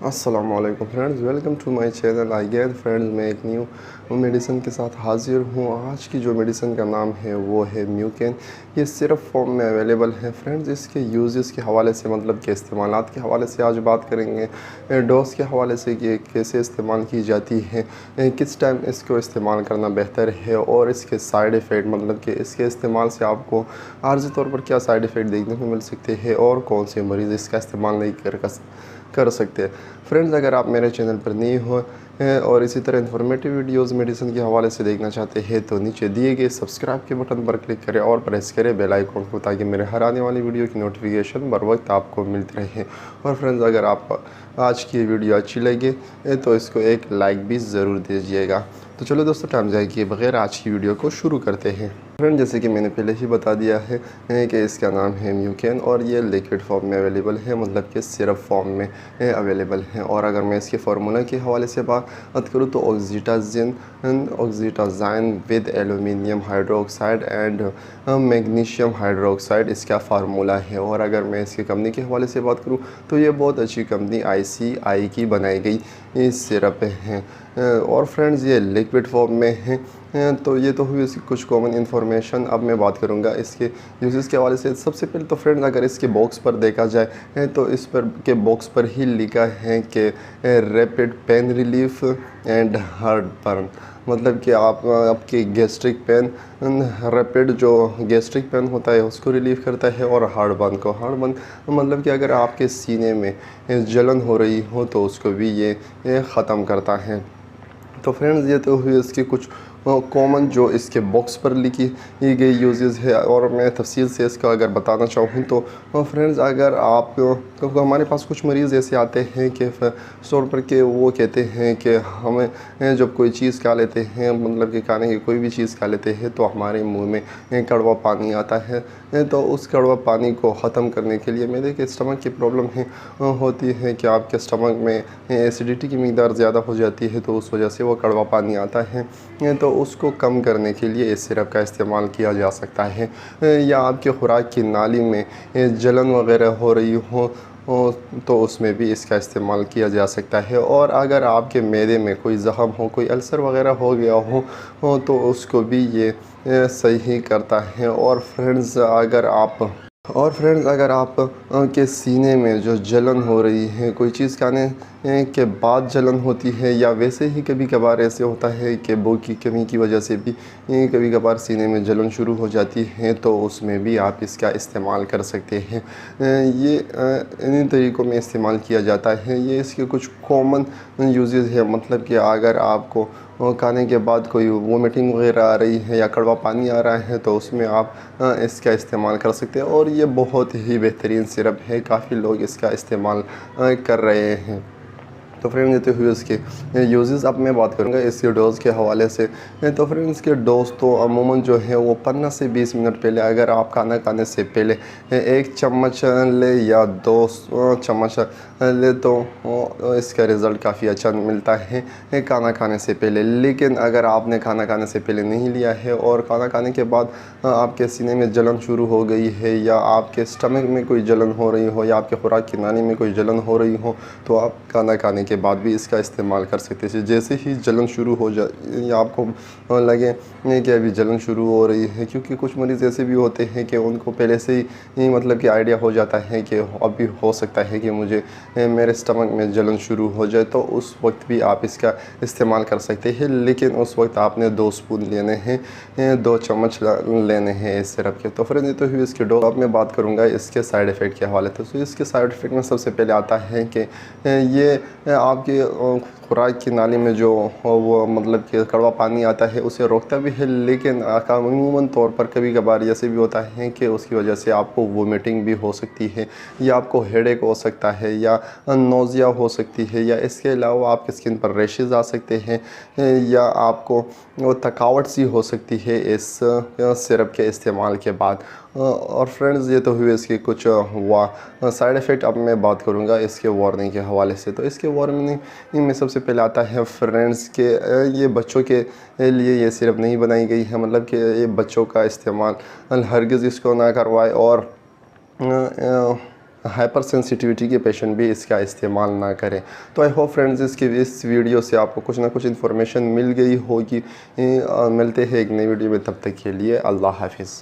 अस्सलामुअलैकुम friends, welcome to my channel. Again friends, मैं एक न्यू मेडिसिन के साथ हाजिर हूँ। आज की जो मेडिसिन का नाम है वो है म्यूकेन। ये सिरप फॉर्म में अवेलेबल है फ्रेंड्स। इसके यूजेस के हवाले से, मतलब के इस्तेमालात के हवाले से आज बात करेंगे। डोज के हवाले से कि कैसे इस्तेमाल की जाती है, किस टाइम इसको इस्तेमाल करना बेहतर है, और इसके साइड इफ़ेक्ट, मतलब कि इसके इस्तेमाल से आपको आर्जी तौर पर क्या साइड इफ़ेक्ट देखने को मिल सकते हैं और कौन से मरीज़ इसका इस्तेमाल नहीं कर सकते हैं। फ्रेंड्स, अगर आप मेरे चैनल पर नए हो और इसी तरह इन्फॉर्मेटिव वीडियोस मेडिसिन के हवाले से देखना चाहते हैं तो नीचे दिए गए सब्सक्राइब के बटन पर क्लिक करें और प्रेस करें बेल आइकॉन को, ताकि मेरे हर आने वाली वीडियो की नोटिफिकेशन बर वक्त आपको मिलती रहे। और फ्रेंड्स, अगर आप आज की वीडियो अच्छी लगे तो इसको एक लाइक भी ज़रूर दीजिएगा। तो चलो दोस्तों, टाइम जाए किए बगैर आज की वीडियो को शुरू करते हैं। फ्रेंड, जैसे कि मैंने पहले ही बता दिया है कि इसका नाम है म्यूकेन और ये लिक्विड फॉर्म में अवेलेबल है, मतलब कि सिरप फॉर्म में अवेलेबल है। और अगर मैं इसके फार्मूला के हवाले से बात करूँ तो oxetacaine with aluminium hydroxide and magnesium hydroxide इसका फार्मूला है। और अगर मैं इसकी कंपनी के हवाले से बात करूँ तो ये बहुत अच्छी कंपनी ICI की बनाई गई सिरप है। और फ्रेंड्स, ये लिक्विड फॉर्म में है। तो ये तो हुई इसकी कुछ कॉमन इन्फॉर्मेशन। अब मैं बात करूँगा इसके यूजेस के हवाले से। सबसे पहले तो फ्रेंड्स, अगर इसके बॉक्स पर देखा जाए तो इस पर के बॉक्स पर ही लिखा है कि rapid pain relief and heart burn, मतलब कि आपकी गैस्ट्रिक पेन, रैपिड जो गैस्ट्रिक पेन होता है उसको रिलीफ करता है, और हार्ट बर्न मतलब कि अगर आपके सीने में जलन हो रही हो तो उसको भी ये ख़त्म करता है। तो फ्रेंड्स, ये तो हुई इसकी कुछ कॉमन जो इसके बॉक्स पर लिखी गई यूजेस है। और मैं तफसील से इसका अगर बताना चाहूँ तो फ्रेंड्स, अगर आप तो हमारे पास कुछ मरीज़ ऐसे आते हैं कि तौर पर के वो कहते हैं कि हमें जब कोई चीज़ खा लेते हैं, मतलब कि खाने की कोई भी चीज़ खा लेते हैं तो हमारे मुंह में कड़वा पानी आता है। तो उस कड़वा पानी को ख़त्म करने के लिए मेरे के स्टमक की प्रॉब्लम होती है कि आपके स्टमक में एसिडिटी की मिक़दार ज़्यादा हो जाती है, तो उस वजह से वो कड़वा पानी आता है। तो उसको कम करने के लिए इस सिरप का इस्तेमाल किया जा सकता है। या आपके खुराक की नाली में जलन वगैरह हो रही हो तो उसमें भी इसका इस्तेमाल किया जा सकता है। और अगर आपके मैदे में कोई ज़ख़म हो, कोई अल्सर वगैरह हो गया हो तो उसको भी ये सही करता है। और फ्रेंड्स, अगर आप के सीने में जो जलन हो रही है, कोई चीज़ खाने के बाद जलन होती है, या वैसे ही कभी कभार ऐसे होता है कि भूख की कमी की वजह से भी कभी कभार सीने में जलन शुरू हो जाती है, तो उसमें भी आप इसका इस्तेमाल कर सकते हैं। ये इन्हीं तरीक़ों में इस्तेमाल किया जाता है। ये इसके कुछ कॉमन यूजेस है, मतलब कि अगर आपको खाने के बाद कोई वोमिटिंग वगैरह आ रही है या कड़वा पानी आ रहा है तो उसमें आप इसका इस्तेमाल कर सकते हैं। और ये बहुत ही बेहतरीन सिरप है, काफ़ी लोग इसका इस्तेमाल कर रहे हैं। तो फ्रेंड्स, ये तो हुए इसके यूजेस। अब मैं बात करूँगा इसके डोज़ के हवाले से। तो फ्रेंड्स, इसके डोज़ तो अमूमन जो है वो 15 से 20 मिनट पहले, अगर आप खाना खाने से पहले 1 चम्मच ले या 2 चम्मच ले तो इसका रिज़ल्ट काफ़ी अच्छा मिलता है खाना खाने से पहले। लेकिन अगर आपने खाना खाने से पहले नहीं लिया है और खाना खाने के बाद आपके सीने में जलन शुरू हो गई है, या आपके स्टमक में कोई जलन हो रही हो, या आपके खुराक की नाली में कोई जलन हो रही हो, तो आप खाना खाने के बाद भी इसका इस्तेमाल कर सकते हैं। जैसे ही जलन शुरू हो जाए या आपको लगे कि अभी जलन शुरू हो रही है, क्योंकि कुछ मरीज़ ऐसे भी होते हैं कि उनको पहले से ही मतलब कि आइडिया हो जाता है कि अभी हो सकता है कि मुझे मेरे स्टमक में जलन शुरू हो जाए, तो उस वक्त भी आप इसका इस्तेमाल कर सकते हैं। लेकिन उस वक्त आपने 2 स्पून लेने हैं, 2 चम्मच लेने हैं इस सिरप के। तो फ्रेंड्स, ये तो हुई इसके डोज। अब मैं बात करूँगा इसके साइड इफ़ेक्ट के हवाले से। तो इसके साइड इफ़ेक्ट में सबसे पहले आता है कि ये आपके खुराक की नाली में जो वो मतलब कि कड़वा पानी आता है उसे रोकता भी है। लेकिन अमूमन तौर पर कभी कभार ऐसे भी होता है कि उसकी वजह से आपको वोमिटिंग भी हो सकती है, या आपको हेडेक हो सकता है, या नोज़िया हो सकती है, या इसके अलावा आपकी स्किन पर रैशेज़ आ सकते हैं, या आपको वो थकावट सी हो सकती है इस सिरप के इस्तेमाल के बाद। और फ्रेंड्स, ये तो हुए इसके कुछ साइड इफ़ेक्ट। अब मैं बात करूँगा इसके वार्निंग के हवाले से। तो इसके वार्निंग में सबसे पहले आता है फ्रेंड्स के ये बच्चों के लिए ये सिरप नहीं बनाई गई है, मतलब कि ये बच्चों का इस्तेमाल हरगिज़ इसको ना करवाए। और हाइपर सेंसिटिविटी के पेशेंट भी इसका इस्तेमाल ना करें। तो आई होप फ्रेंड्स इस वीडियो से आपको कुछ ना कुछ इन्फॉर्मेशन मिल गई होगी। मिलते हैं एक नई वीडियो में, तब तक के लिए अल्लाह हाफिज़।